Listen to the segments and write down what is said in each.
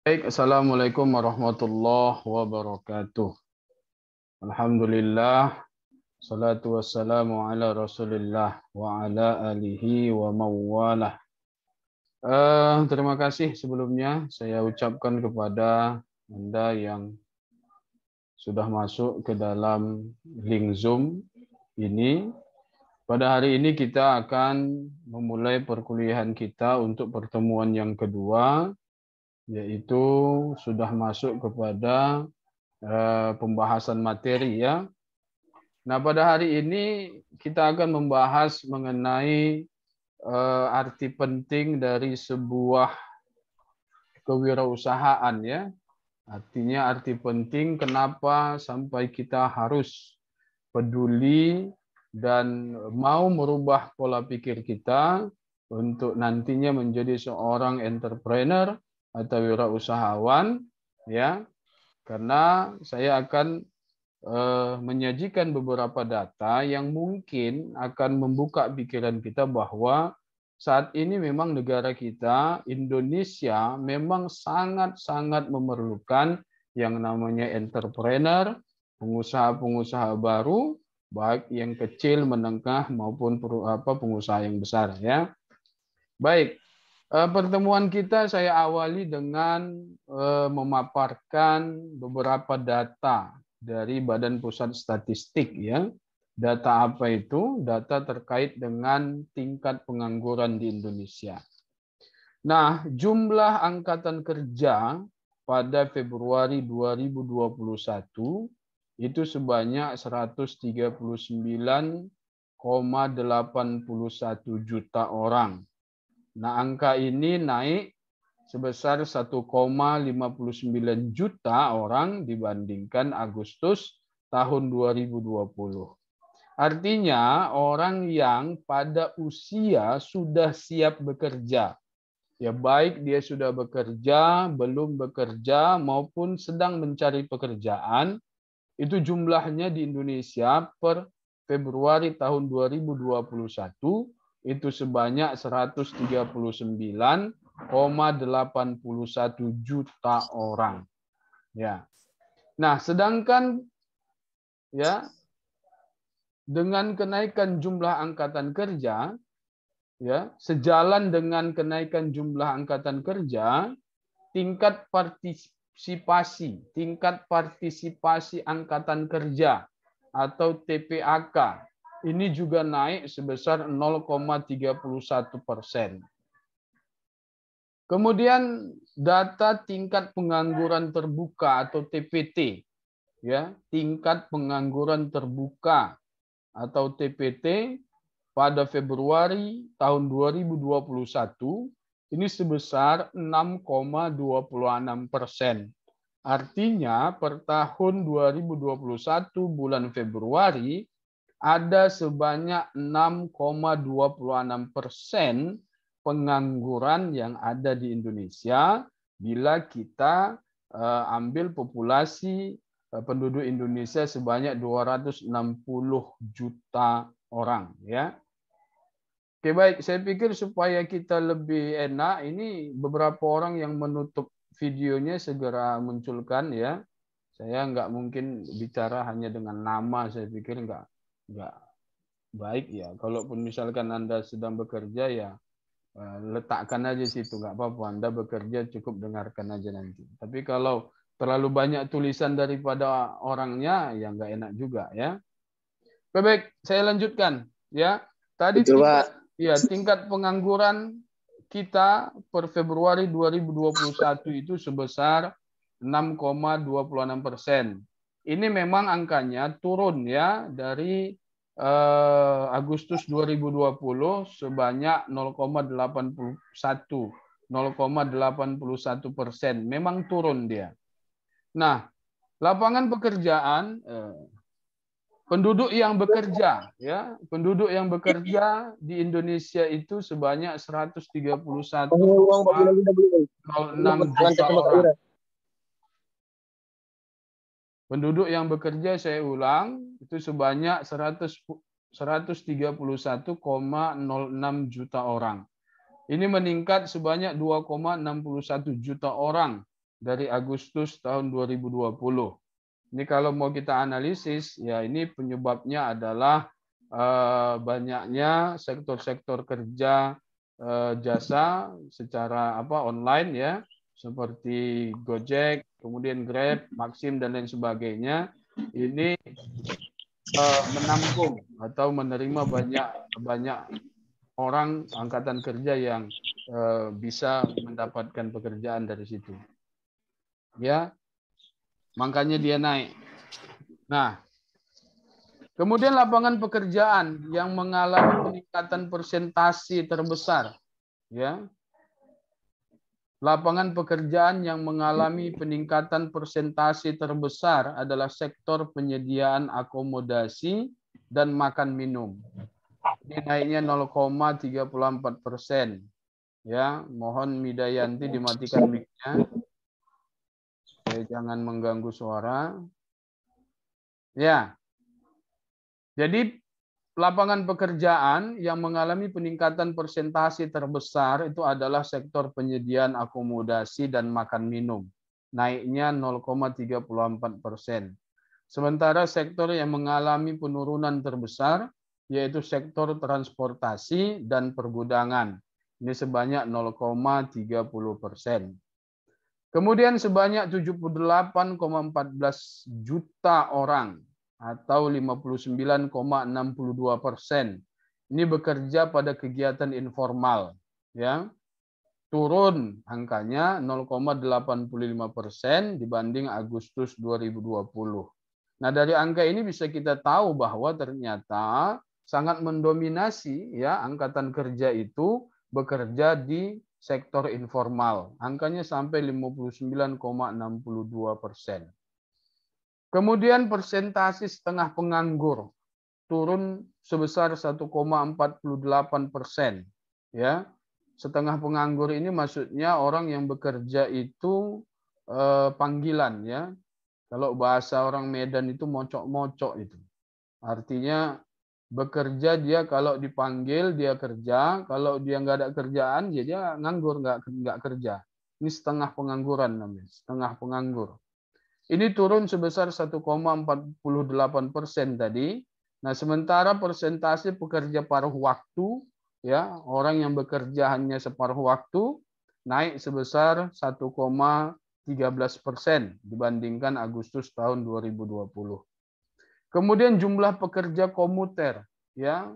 Baik, Assalamualaikum warahmatullahi wabarakatuh. Alhamdulillah, salatu wassalamu ala Rasulillah wa ala alihi wa mawalah. Terima kasih sebelumnya saya ucapkan kepada Anda yang sudah masuk ke dalam link Zoom ini. Pada hari ini kita akan memulai perkuliahan kita untuk pertemuan yang kedua, yaitu sudah masuk kepada pembahasan materi ya. Nah, pada hari ini kita akan membahas mengenai arti penting dari sebuah kewirausahaan ya. Artinya arti penting kenapa sampai kita harus peduli dan mau merubah pola pikir kita untuk nantinya menjadi seorang entrepreneur atau wirausahawan ya. Karena saya akan menyajikan beberapa data yang mungkin akan membuka pikiran kita bahwa saat ini memang negara kita, Indonesia, memang sangat-sangat memerlukan yang namanya entrepreneur, pengusaha-pengusaha baru, baik yang kecil, menengah, maupun pengusaha yang besar. Ya. Baik, pertemuan kita saya awali dengan memaparkan beberapa data dari Badan Pusat Statistik ya. Data apa itu? Data terkait dengan tingkat pengangguran di Indonesia. Nah, jumlah angkatan kerja pada Februari 2021 itu sebanyak 139,81 juta orang. Nah, angka ini naik sebesar 1,59 juta orang dibandingkan Agustus tahun 2020. Artinya orang yang pada usia sudah siap bekerja. Ya baik dia sudah bekerja, belum bekerja maupun sedang mencari pekerjaan, itu jumlahnya di Indonesia per Februari tahun 2021 itu sebanyak 139,81 juta orang. Ya. Nah, sedangkan ya dengan kenaikan jumlah angkatan kerja ya, sejalan dengan kenaikan jumlah angkatan kerja, tingkat partisipasi angkatan kerja atau TPAK ini juga naik sebesar 0,31%. Kemudian data tingkat pengangguran terbuka atau TPT, ya, tingkat pengangguran terbuka atau TPT pada Februari tahun 2021 ini sebesar 6,26%. Artinya per tahun 2021 bulan Februari ada sebanyak 6,26% pengangguran yang ada di Indonesia bila kita ambil populasi penduduk Indonesia sebanyak 260 juta orang ya. Oke baik, saya pikir supaya kita lebih enak ini beberapa orang yang menutup videonya segera munculkan ya. Saya nggak mungkin bicara hanya dengan nama, saya pikir nggak baik ya. Kalaupun misalkan Anda sedang bekerja ya letakkan aja situ, nggak apa-apa. Anda bekerja cukup dengarkan aja nanti. Tapi kalau terlalu banyak tulisan daripada orangnya ya nggak enak juga ya. Baik, saya lanjutkan ya. Tadi tingkat pengangguran kita per Februari 2021 itu sebesar 6,26%. Ini memang angkanya turun ya dari Agustus 2020 sebanyak 0,81%. Memang turun dia. Nah, lapangan pekerjaan penduduk yang bekerja ya, penduduk yang bekerja di Indonesia itu sebanyak 131,06 juta orang. Penduduk yang bekerja saya ulang itu sebanyak 131,06 juta orang. Ini meningkat sebanyak 2,61 juta orang dari Agustus tahun 2020. Ini kalau mau kita analisis, ya ini penyebabnya adalah banyaknya sektor-sektor kerja jasa secara online ya, seperti Gojek, kemudian Grab, Maxim dan lain sebagainya. Ini menampung atau menerima banyak orang angkatan kerja yang bisa mendapatkan pekerjaan dari situ. Ya, makanya dia naik. Nah, kemudian lapangan pekerjaan yang mengalami peningkatan persentase terbesar, ya. Lapangan pekerjaan yang mengalami peningkatan persentase terbesar adalah sektor penyediaan akomodasi dan makan minum. Ini naiknya 0,34%. Ya, mohon Midayanti dimatikan mic-nya. Jangan mengganggu suara. Ya. Jadi lapangan pekerjaan yang mengalami peningkatan persentase terbesar itu adalah sektor penyediaan akomodasi dan makan minum. Naiknya 0,34%. Sementara sektor yang mengalami penurunan terbesar yaitu sektor transportasi dan pergudangan. Ini sebanyak 0,30%. Kemudian sebanyak 78,14 juta orang atau 59,62%. Ini bekerja pada kegiatan informal, ya. Turun angkanya 0,85% dibanding Agustus 2020. Nah, dari angka ini bisa kita tahu bahwa ternyata sangat mendominasi ya angkatan kerja itu bekerja di sektor informal. Angkanya sampai 59,62%. Kemudian persentase setengah penganggur turun sebesar 1,48%. Ya, setengah penganggur ini maksudnya orang yang bekerja itu panggilan ya. Kalau bahasa orang Medan itu mocok-mocok itu. Artinya bekerja dia kalau dipanggil dia kerja, kalau dia nggak ada kerjaan dia nganggur nggak kerja. Ini setengah pengangguran namanya, setengah penganggur. Ini turun sebesar 1,48% tadi. Nah, sementara persentase pekerja paruh waktu, ya orang yang bekerja hanya separuh waktu, naik sebesar 1,13% dibandingkan Agustus tahun 2020. Kemudian jumlah pekerja komuter, ya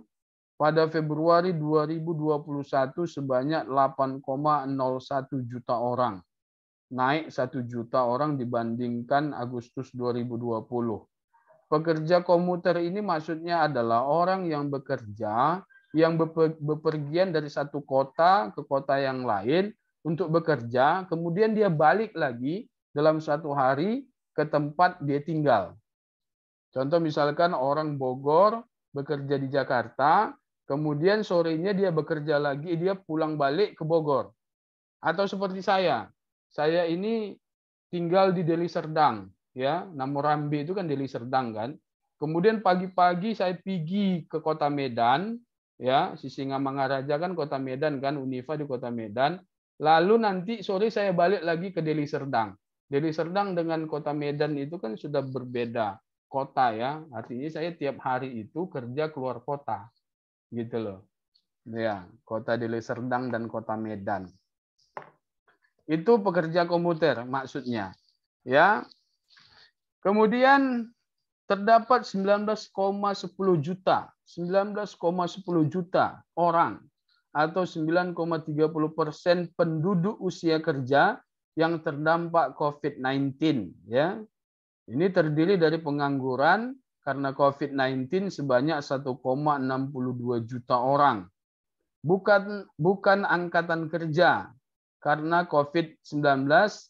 pada Februari 2021 sebanyak 8,01 juta orang. Naik 1 juta orang dibandingkan Agustus 2020. Pekerja komuter ini maksudnya adalah orang yang bekerja, yang bepergian dari satu kota ke kota yang lain untuk bekerja, kemudian dia balik lagi dalam satu hari ke tempat dia tinggal. Contoh misalkan orang Bogor bekerja di Jakarta, kemudian sorenya dia bekerja lagi, dia pulang balik ke Bogor. Atau seperti saya ini tinggal di Deli Serdang, ya, Namorambi itu kan Deli Serdang kan. Kemudian pagi-pagi saya pergi ke kota Medan, ya, Sisingamangaraja kan kota Medan kan, Unifa di kota Medan. Lalu nanti sore saya balik lagi ke Deli Serdang. Deli Serdang dengan kota Medan itu kan sudah berbeda kota ya. Artinya saya tiap hari itu kerja keluar kota, gitu loh. Ya, kota Deli Serdang dan kota Medan. Itu pekerja komuter maksudnya. Ya. Kemudian terdapat 19,10 juta. 19,10 juta orang atau 9,30% penduduk usia kerja yang terdampak COVID-19 ya. Ini terdiri dari pengangguran karena COVID-19 sebanyak 1,62 juta orang. Bukan angkatan kerja. Karena COVID-19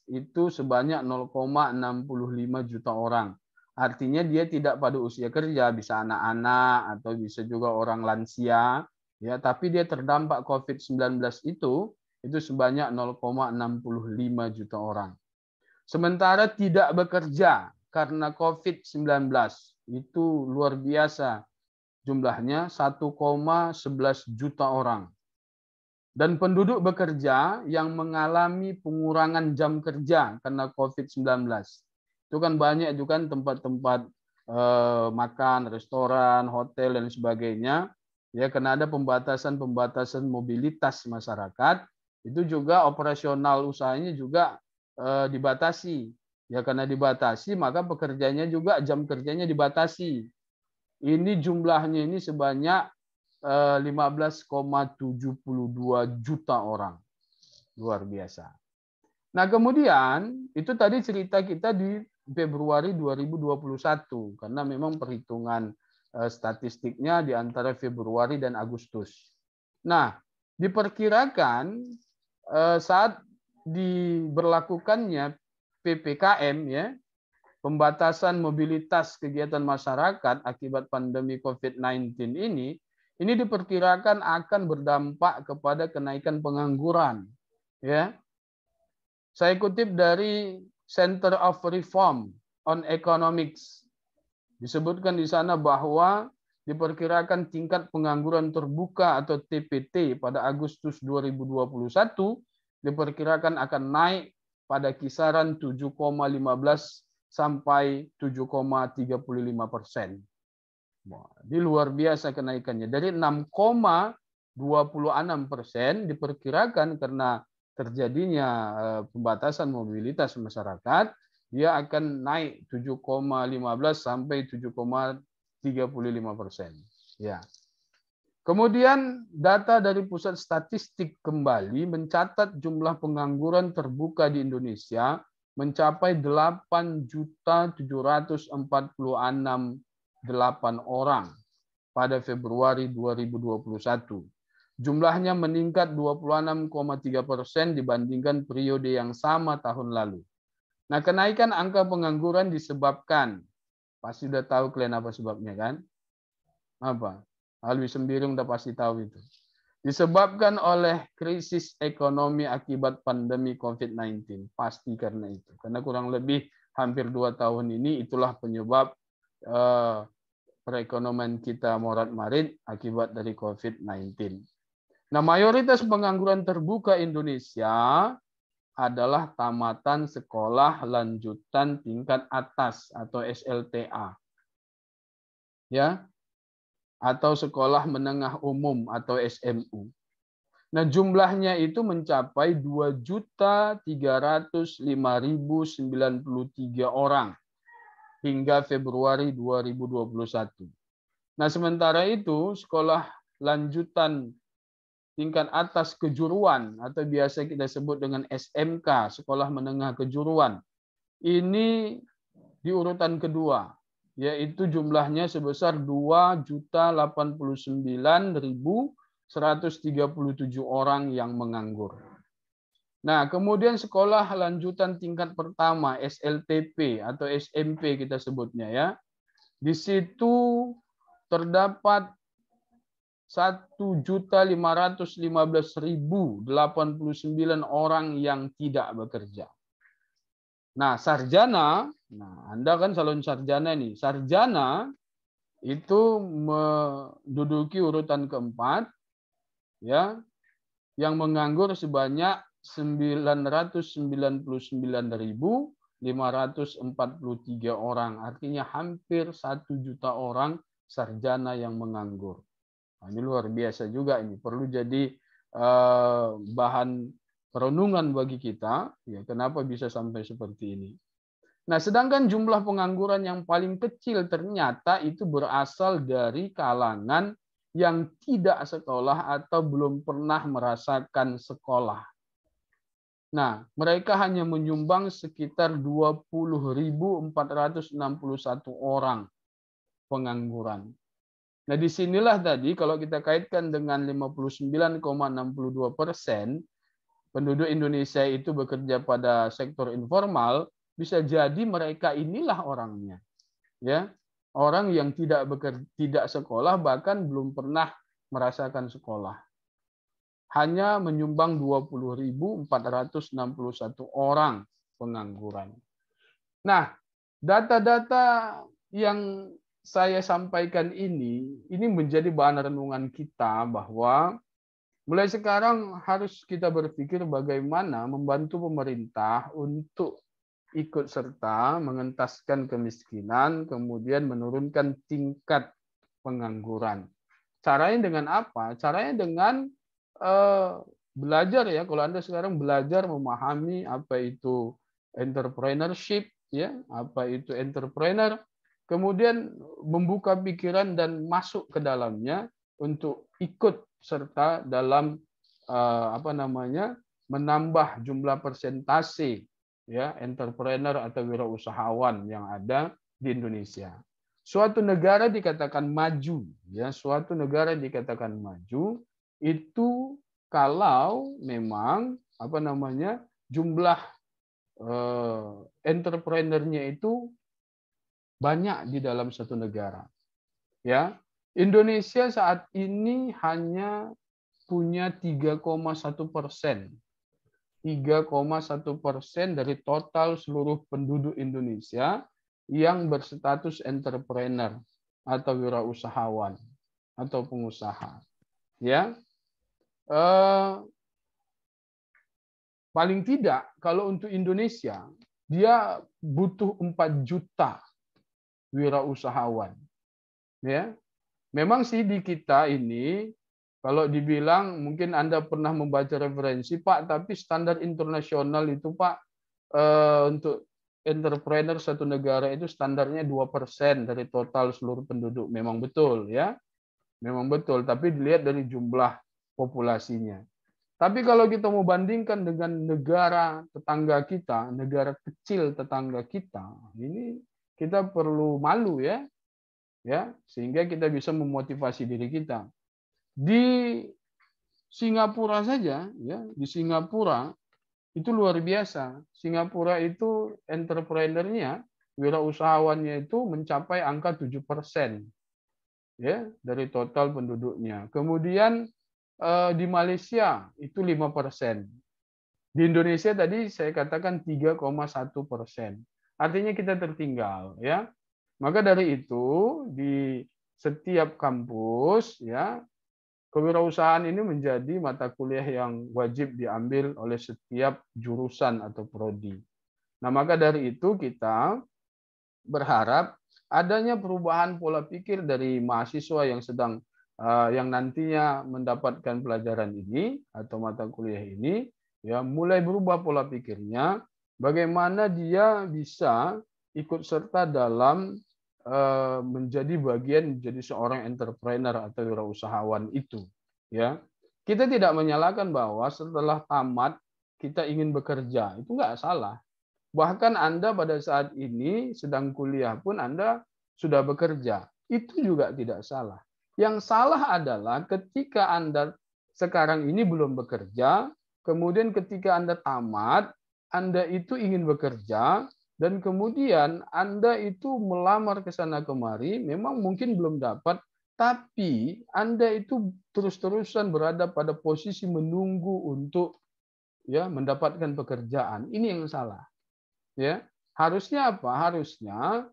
itu sebanyak 0,65 juta orang. Artinya dia tidak pada usia kerja, bisa anak-anak atau bisa juga orang lansia, ya. Tapi dia terdampak COVID-19 itu sebanyak 0,65 juta orang. Sementara tidak bekerja karena COVID-19 itu luar biasa, jumlahnya 1,11 juta orang. Dan penduduk bekerja yang mengalami pengurangan jam kerja karena COVID-19. Itu kan banyak juga tempat-tempat makan, restoran, hotel, dan sebagainya. Ya, karena ada pembatasan mobilitas masyarakat, itu juga operasional usahanya juga dibatasi. Ya, karena dibatasi, maka pekerjanya juga jam kerjanya dibatasi. Ini jumlahnya ini sebanyak 15,72 juta orang. Luar biasa. Nah, kemudian itu tadi cerita kita di Februari 2021 karena memang perhitungan statistiknya di antara Februari dan Agustus. Nah, diperkirakan saat diberlakukannya PPKM ya, pembatasan mobilitas kegiatan masyarakat akibat pandemi COVID-19 ini diperkirakan akan berdampak kepada kenaikan pengangguran. Ya, saya kutip dari Center of Reform on Economics. Disebutkan di sana bahwa diperkirakan tingkat pengangguran terbuka atau TPT pada Agustus 2021 diperkirakan akan naik pada kisaran 7,15 sampai 7,35%. Ini luar biasa kenaikannya. Dari 6,26% diperkirakan karena terjadinya pembatasan mobilitas masyarakat, dia akan naik 7,15 sampai 7,35%. Ya. Kemudian data dari Pusat Statistik kembali mencatat jumlah pengangguran terbuka di Indonesia mencapai 8.746.8 orang pada Februari 2021. Jumlahnya meningkat 26,3% dibandingkan periode yang sama tahun lalu. Nah, kenaikan angka pengangguran disebabkan, pasti udah tahu kalian apa sebabnya kan? Apa? Alwi Sembiring udah pasti tahu itu. Disebabkan oleh krisis ekonomi akibat pandemi COVID-19. Pasti karena itu. Karena kurang lebih hampir 2 tahun ini itulah penyebab perekonomian kita morat-marit akibat dari COVID-19. Nah, mayoritas pengangguran terbuka Indonesia adalah tamatan sekolah lanjutan tingkat atas atau SLTA. Ya. Atau sekolah menengah umum atau SMU. Nah, jumlahnya itu mencapai 2.305.093 orang hingga Februari 2021. Nah, sementara itu sekolah lanjutan tingkat atas kejuruan atau biasa kita sebut dengan SMK, sekolah menengah kejuruan, ini di urutan kedua, yaitu jumlahnya sebesar 2.089.137 orang yang menganggur. Nah, kemudian sekolah lanjutan tingkat pertama SLTP atau SMP kita sebutnya ya. Di situ terdapat 1.515.089 orang yang tidak bekerja. Nah, sarjana, Anda kan calon sarjana nih. Sarjana itu menduduki urutan keempat, ya, yang menganggur sebanyak 999.543 orang. Artinya hampir 1 juta orang sarjana yang menganggur. Nah, ini luar biasa juga ini. Perlu jadi bahan perenungan bagi kita, ya, kenapa bisa sampai seperti ini. Nah, sedangkan jumlah pengangguran yang paling kecil ternyata itu berasal dari kalangan yang tidak sekolah atau belum pernah merasakan sekolah. Nah, mereka hanya menyumbang sekitar 20.461 orang pengangguran. Nah, disinilah tadi kalau kita kaitkan dengan 59,62% penduduk Indonesia itu bekerja pada sektor informal, bisa jadi mereka inilah orangnya, ya, orang yang tidak sekolah bahkan belum pernah merasakan sekolah. Hanya menyumbang 20.461 orang pengangguran. Nah, data-data yang saya sampaikan ini menjadi bahan renungan kita bahwa Mulai sekarang harus kita berpikir bagaimana membantu pemerintah untuk ikut serta mengentaskan kemiskinan, kemudian menurunkan tingkat pengangguran. Caranya dengan apa? Caranya dengan eh, belajar ya. Kalau Anda sekarang belajar memahami apa itu entrepreneurship, ya, apa itu entrepreneur, kemudian membuka pikiran dan masuk ke dalamnya untuk ikut serta dalam apa namanya menambah jumlah persentase ya entrepreneur atau wirausahawan yang ada di Indonesia. Suatu negara dikatakan maju, ya suatu negara dikatakan maju itu kalau memang apa namanya jumlah entrepreneurnya itu banyak di dalam satu negara. Ya, Indonesia saat ini hanya punya 3,1%. 3,1% dari total seluruh penduduk Indonesia yang berstatus entrepreneur atau wirausahawan atau pengusaha. Ya, paling tidak kalau untuk Indonesia dia butuh 4 juta wirausahawan. Ya, memang sih di kita ini kalau dibilang mungkin Anda pernah membaca referensi Pak, tapi standar internasional itu Pak untuk entrepreneur satu negara itu standarnya 2% dari total seluruh penduduk. Memang betul ya. Memang betul, tapi dilihat dari jumlah populasinya. Tapi kalau kita mau bandingkan dengan negara tetangga kita, negara kecil tetangga kita, ini kita perlu malu ya. Ya, sehingga kita bisa memotivasi diri kita. Di Singapura saja, ya, di Singapura itu luar biasa. Singapura itu entrepreneurnya, wirausahawannya itu mencapai angka 7%, ya, dari total penduduknya. Kemudian di Malaysia itu 5%. Di Indonesia tadi saya katakan 3,1%. Artinya kita tertinggal, ya. Maka dari itu di setiap kampus, ya, kewirausahaan ini menjadi mata kuliah yang wajib diambil oleh setiap jurusan atau prodi. Nah, maka dari itu kita berharap adanya perubahan pola pikir dari mahasiswa yang sedang yang nantinya mendapatkan pelajaran ini atau mata kuliah ini, ya mulai berubah pola pikirnya, bagaimana dia bisa ikut serta dalam menjadi bagian menjadi seorang entrepreneur atau wirausahawan itu. Ya, kita tidak menyalahkan bahwa setelah tamat kita ingin bekerja, itu nggak salah. Bahkan Anda pada saat ini sedang kuliah pun Anda sudah bekerja. Itu juga tidak salah. Yang salah adalah ketika Anda sekarang ini belum bekerja, kemudian ketika Anda tamat, Anda itu ingin bekerja, dan kemudian Anda itu melamar ke sana kemari, memang mungkin belum dapat, tapi Anda itu terus-terusan berada pada posisi menunggu untuk ya mendapatkan pekerjaan. Ini yang salah. Ya, harusnya apa? Harusnya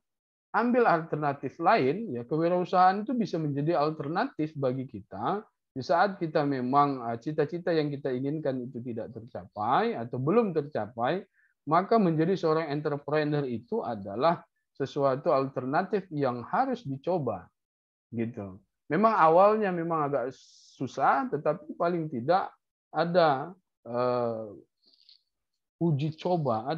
ambil alternatif lain. Ya, kewirausahaan itu bisa menjadi alternatif bagi kita di saat kita memang cita-cita yang kita inginkan itu tidak tercapai atau belum tercapai, maka menjadi seorang entrepreneur itu adalah sesuatu alternatif yang harus dicoba, gitu. Memang awalnya memang agak susah, tetapi paling tidak ada uji coba,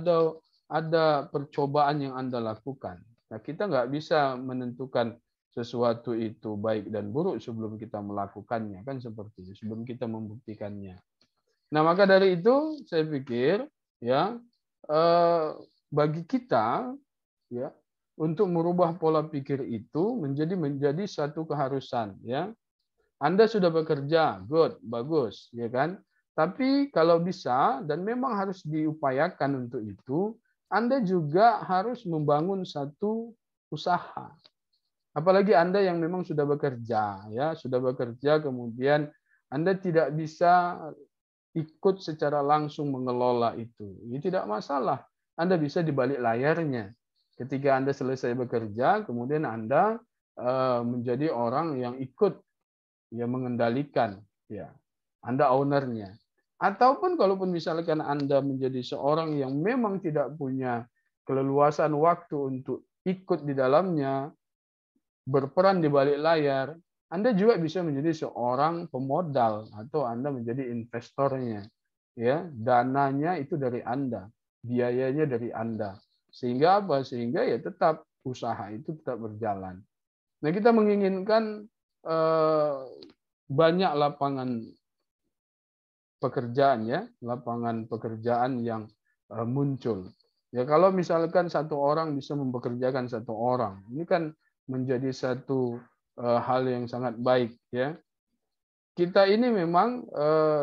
ada percobaan yang Anda lakukan. Nah, kita nggak bisa menentukan sesuatu itu baik dan buruk sebelum kita melakukannya, kan seperti itu, sebelum kita membuktikannya. Nah, maka dari itu saya pikir ya bagi kita ya untuk merubah pola pikir itu menjadi satu keharusan ya. Anda sudah bekerja, good, bagus, ya kan? Tapi kalau bisa dan memang harus diupayakan untuk itu, Anda juga harus membangun satu usaha. Apalagi Anda yang memang sudah bekerja, ya, sudah bekerja kemudian Anda tidak bisa ikut secara langsung mengelola itu. Ini tidak masalah. Anda bisa di balik layarnya. Ketika Anda selesai bekerja, kemudian Anda menjadi orang yang ikut ya mengendalikan ya Anda ownernya. Ataupun kalaupun misalkan Anda menjadi seorang yang memang tidak punya keleluasan waktu untuk ikut di dalamnya, berperan di balik layar, Anda juga bisa menjadi seorang pemodal atau Anda menjadi investornya. Ya, dananya itu dari Anda, biayanya dari Anda. Sehingga apa? Sehingga ya tetap usaha itu tetap berjalan. Nah, kita menginginkan banyak lapangan pekerjaan ya, lapangan pekerjaan yang muncul. Ya kalau misalkan satu orang bisa mempekerjakan satu orang, ini kan menjadi satu hal yang sangat baik ya. Kita ini memang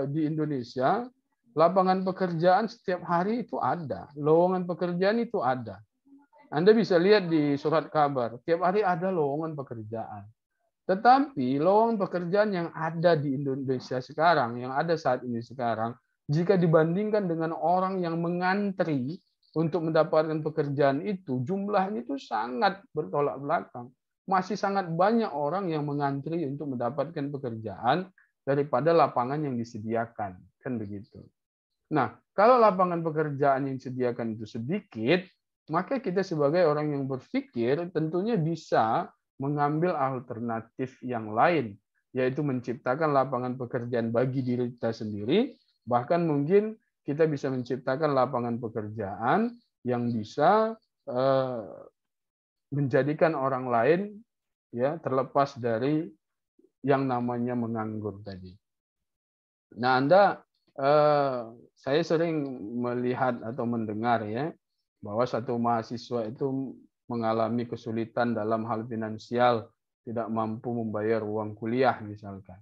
di Indonesia lapangan pekerjaan setiap hari itu ada, lowongan pekerjaan itu ada. Anda bisa lihat di surat kabar, tiap hari ada lowongan pekerjaan. Tetapi lowongan pekerjaan yang ada di Indonesia sekarang, yang ada saat ini sekarang, jika dibandingkan dengan orang yang mengantri untuk mendapatkan pekerjaan itu, jumlahnya itu sangat bertolak belakang. Masih sangat banyak orang yang mengantri untuk mendapatkan pekerjaan daripada lapangan yang disediakan, kan begitu. Nah, kalau lapangan pekerjaan yang disediakan itu sedikit, maka kita sebagai orang yang berpikir tentunya bisa mengambil alternatif yang lain, yaitu menciptakan lapangan pekerjaan bagi diri kita sendiri, bahkan mungkin kita bisa menciptakan lapangan pekerjaan yang bisa menjadikan orang lain ya terlepas dari yang namanya menganggur tadi. Nah, saya sering melihat atau mendengar ya bahwa satu mahasiswa itu mengalami kesulitan dalam hal finansial, tidak mampu membayar uang kuliah misalkan.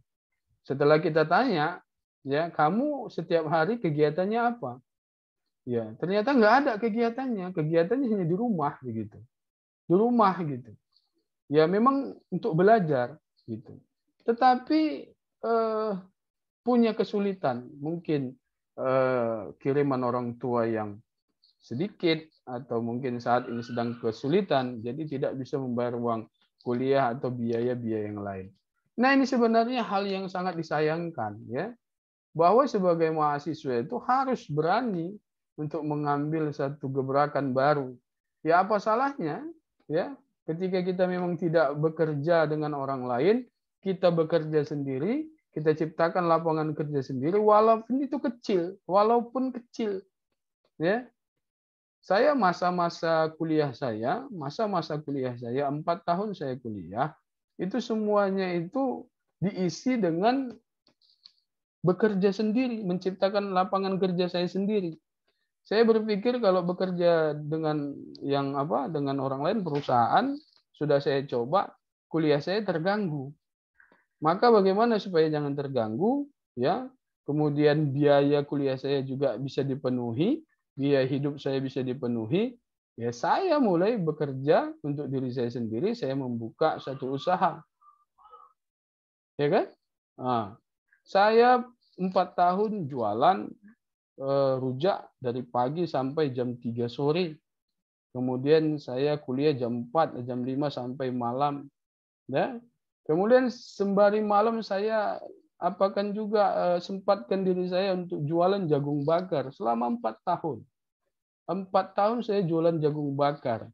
Setelah kita tanya, ya kamu setiap hari kegiatannya apa? Ya ternyata nggak ada kegiatannya, kegiatannya hanya di rumah begitu, di rumah gitu. Ya memang untuk belajar gitu. Tetapi punya kesulitan, mungkin kiriman orang tua yang sedikit atau mungkin saat ini sedang kesulitan, jadi tidak bisa membayar uang kuliah atau biaya-biaya yang lain. Nah, ini sebenarnya hal yang sangat disayangkan ya, bahwa sebagai mahasiswa itu harus berani untuk mengambil satu gebrakan baru. Ya apa salahnya ya ketika kita memang tidak bekerja dengan orang lain, kita bekerja sendiri, kita ciptakan lapangan kerja sendiri walaupun itu kecil, walaupun kecil. Ya. Saya masa-masa kuliah saya, 4 tahun saya kuliah, itu semuanya itu diisi dengan bekerja sendiri, menciptakan lapangan kerja saya sendiri. Saya berpikir kalau bekerja dengan dengan orang lain perusahaan sudah saya coba, kuliah saya terganggu. Maka bagaimana supaya jangan terganggu, ya? Kemudian biaya kuliah saya juga bisa dipenuhi, biaya hidup saya bisa dipenuhi, ya saya mulai bekerja untuk diri saya sendiri, saya membuka satu usaha. Ya kan? Nah, saya 4 tahun jualan rujak dari pagi sampai jam 3 sore. Kemudian saya kuliah jam 4, jam 5 sampai malam. Ya. Kemudian sembari malam saya apakan juga sempatkan diri saya untuk jualan jagung bakar selama 4 tahun. 4 tahun saya jualan jagung bakar.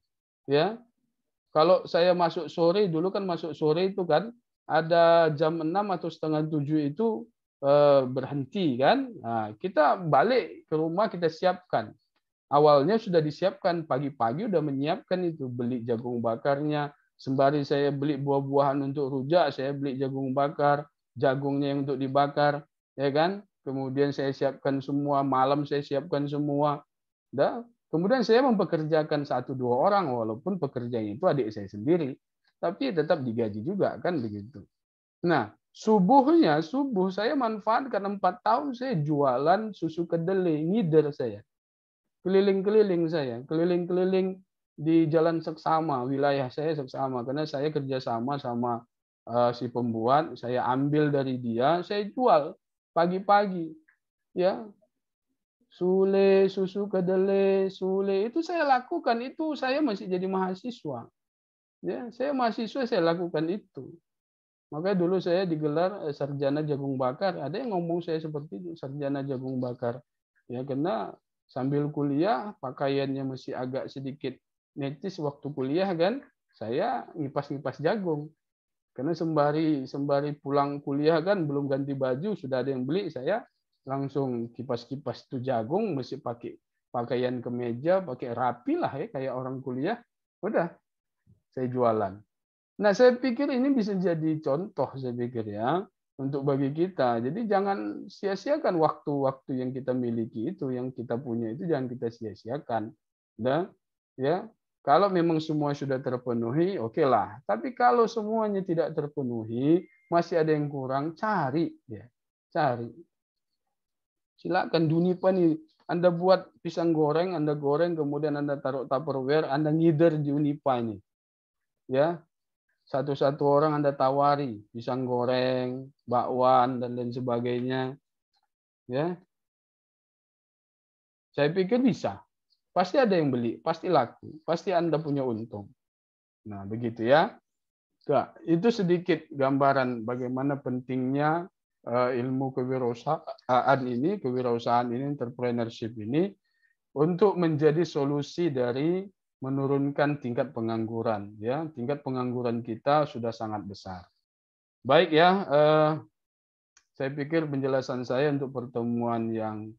Ya. Kalau saya masuk sore, dulu kan masuk sore itu kan ada jam 6 atau setengah 7 itu berhenti kan. Nah, kita balik ke rumah kita siapkan. Awalnya sudah disiapkan pagi-pagi udah menyiapkan itu, beli jagung bakarnya, sembari saya beli buah-buahan untuk rujak, saya beli jagung bakar, jagungnya yang untuk dibakar, ya kan? Kemudian saya siapkan semua, malam saya siapkan semua. Dah. Kemudian saya mempekerjakan 1-2 orang walaupun pekerjanya itu adik saya sendiri, tapi tetap digaji juga kan begitu. Nah, subuh saya manfaatkan 4 tahun saya jualan susu kedelai, ngider saya. Keliling-keliling saya, keliling-keliling di Jalan Seksama, wilayah saya Seksama, karena saya kerjasama sama si pembuat, saya ambil dari dia, saya jual pagi-pagi, ya. Sule, susu kedelai, sule itu saya lakukan itu saya masih jadi mahasiswa. Ya, saya mahasiswa saya lakukan itu. Makanya dulu saya digelar sarjana jagung bakar. Ada yang ngomong saya seperti itu, sarjana jagung bakar. Ya, karena sambil kuliah pakaiannya masih agak sedikit necis waktu kuliah kan, saya ngipas-ngipas jagung. Karena sembari pulang kuliah kan belum ganti baju sudah ada yang beli, saya langsung kipas-kipas itu jagung, mesti pakai pakaian kemeja, pakai rapi lah ya kayak orang kuliah. Udah, saya jualan. Nah, saya pikir ini bisa jadi contoh, saya pikir ya, untuk bagi kita. Jadi jangan sia-siakan waktu-waktu yang kita miliki itu, yang kita punya itu jangan kita sia-siakan. Dan ya, kalau memang semua sudah terpenuhi, oke lah. Tapi kalau semuanya tidak terpenuhi, masih ada yang kurang, cari ya. Cari. Silakan Dunipa nih. Anda buat pisang goreng, Anda goreng, kemudian Anda taruh Tupperware, Anda ngider di Unipa ini. Ya, satu-satu orang Anda tawari, pisang goreng, bakwan dan lain sebagainya. Ya, saya pikir bisa. Pasti ada yang beli, pasti laku, pasti Anda punya untung. Nah, begitu ya. Nah, itu sedikit gambaran bagaimana pentingnya ilmu kewirausahaan ini, entrepreneurship ini untuk menjadi solusi dari menurunkan tingkat pengangguran. Ya, tingkat pengangguran kita sudah sangat besar. Baik ya, saya pikir penjelasan saya untuk pertemuan yang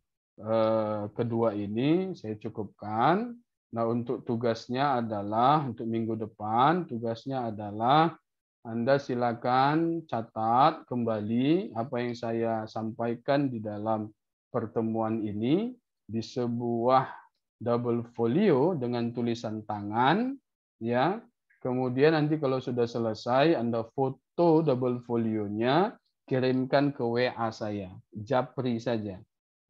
kedua ini saya cukupkan. Nah, untuk tugasnya adalah untuk minggu depan, tugasnya adalah Anda silakan catat kembali apa yang saya sampaikan di dalam pertemuan ini di sebuah double folio dengan tulisan tangan, ya. Kemudian nanti kalau sudah selesai, Anda foto double folionya, kirimkan ke WA saya, Japri saja.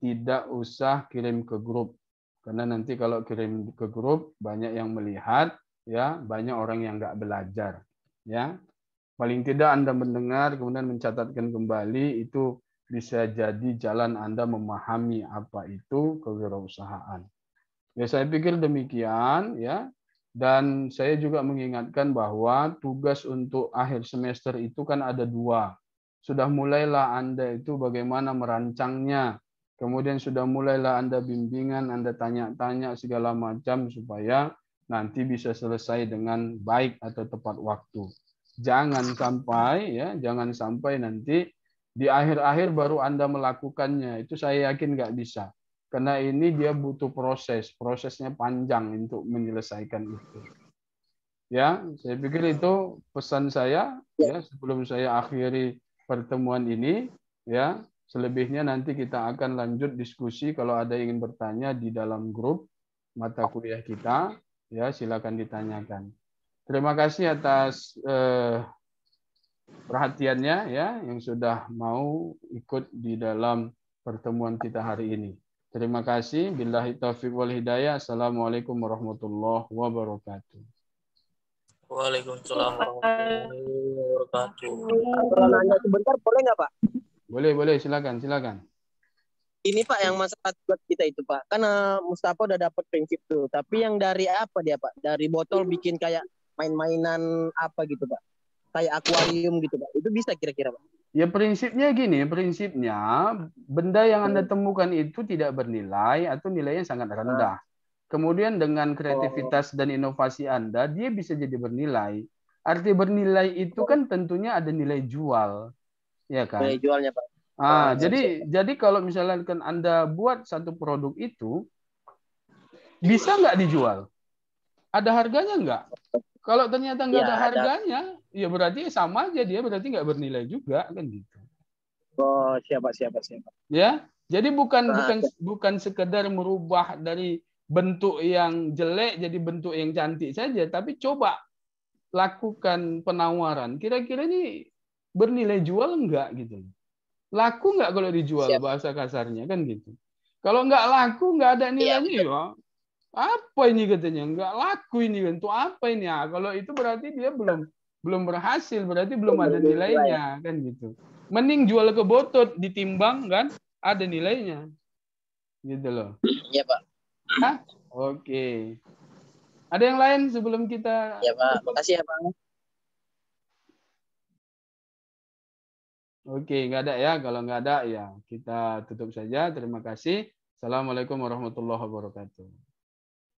Tidak usah kirim ke grup. Karena nanti kalau kirim ke grup, banyak yang melihat, ya, banyak orang yang nggak belajar. Ya, paling tidak Anda mendengar, kemudian mencatatkan kembali, itu bisa jadi jalan Anda memahami apa itu kewirausahaan. Ya, saya pikir demikian ya. Dan saya juga mengingatkan bahwa tugas untuk akhir semester itu kan ada dua. Sudah mulailah Anda itu bagaimana merancangnya. Kemudian sudah mulailah Anda bimbingan, Anda tanya-tanya segala macam supaya nanti bisa selesai dengan baik atau tepat waktu. Jangan sampai nanti di akhir-akhir baru Anda melakukannya. Itu saya yakin nggak bisa. Karena ini dia butuh prosesnya panjang untuk menyelesaikan itu. Ya, saya pikir itu pesan saya ya sebelum saya akhiri pertemuan ini ya. Selebihnya nanti kita akan lanjut diskusi kalau ada yang ingin bertanya di dalam grup mata kuliah kita ya, silakan ditanyakan. Terima kasih atas perhatiannya ya yang sudah mau ikut di dalam pertemuan kita hari ini. Terima kasih. Billahi taufiq wal hidayah. Assalamualaikum warahmatullahi wabarakatuh. Waalaikumsalam warahmatullahi wabarakatuh. Kalau nanya sebentar boleh nggak Pak? Boleh, silakan. Ini Pak yang masalah tugas kita itu Pak. Kan Mustafa udah dapat prinsip tuh. Tapi yang dari apa dia Pak? Dari botol bikin kayak main-mainan apa gitu Pak? Kayak akuarium gitu Pak. Itu bisa kira-kira Pak? Ya prinsipnya gini, benda yang Anda temukan itu tidak bernilai atau nilainya sangat rendah. Kemudian dengan kreativitas dan inovasi Anda, dia bisa jadi bernilai. Arti bernilai itu kan tentunya ada nilai jual, ya kan? Nilai jualnya Pak. Jadi kalau misalkan Anda buat satu produk itu, bisa nggak dijual? Ada harganya nggak? Kalau ternyata nggak ada harganya, ya berarti sama aja, dia berarti nggak bernilai juga kan gitu. Oh, siapa. Ya, jadi bukan sekedar merubah dari bentuk yang jelek jadi bentuk yang cantik saja, tapi coba lakukan penawaran. Kira-kira ini bernilai jual enggak gitu. Laku nggak kalau dijual, bahasa kasarnya kan gitu. Kalau nggak laku, nggak ada nilainya ya. Apa ini katanya? Nggak laku ini, untuk apa ini? Ya, kalau itu berarti dia belum berhasil, berarti belum ada nilainya kan gitu. Mending jual ke Botot ditimbang kan ada nilainya. Gitu loh. Iya Pak. Hah? Oke. Ada yang lain sebelum kita? Ya Pak, makasih ya Pak. Oke, nggak ada ya. Kalau nggak ada ya kita tutup saja. Terima kasih. Assalamualaikum warahmatullahi wabarakatuh.